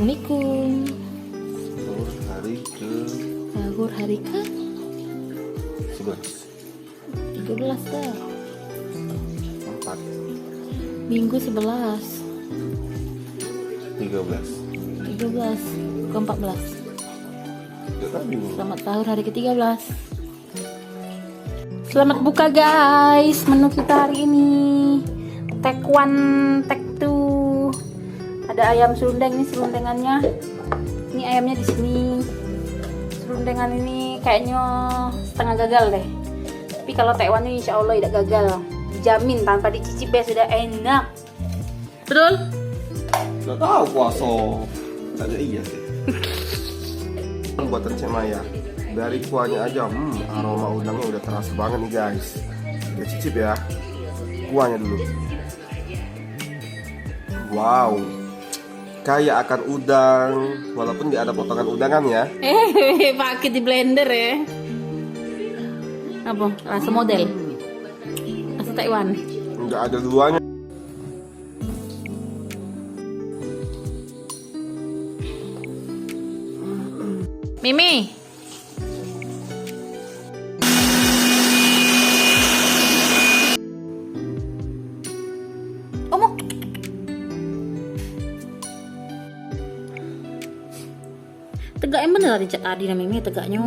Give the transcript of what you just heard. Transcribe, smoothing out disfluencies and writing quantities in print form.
Assalamualaikum. Sahur hari ke Sahur hari ke 11 dah. 4 Minggu 11 13 ke 14. tadi. Selamat sahur hari ke-13. Selamat buka guys. Menu kita hari ini Take 1, Take 2. Ada ayam serundeng, ini serundengannya. Ini ayamnya di sini. Serundengan ini kayaknya setengah gagal deh. Tapi kalau Take 1 ini insya Allah tidak gagal. Dijamin tanpa dicicip ya sudah enak. Betul? Gak tahu puasa. Tak ada iya sih. Buatan Cik Maya. Dari kuahnya aja, aroma udangnya udah terasa banget nih guys. Kita cicip ya. Kuahnya dulu. Wow. Kayak akan udang, walaupun nggak ada potongan udangan ya. Pakai di blender ya. Apa? Rasa model. Rasa Taiwan. Nggak ada duanya. Mimi. Omong. Tegaknya bener tadi Mimi tegaknya.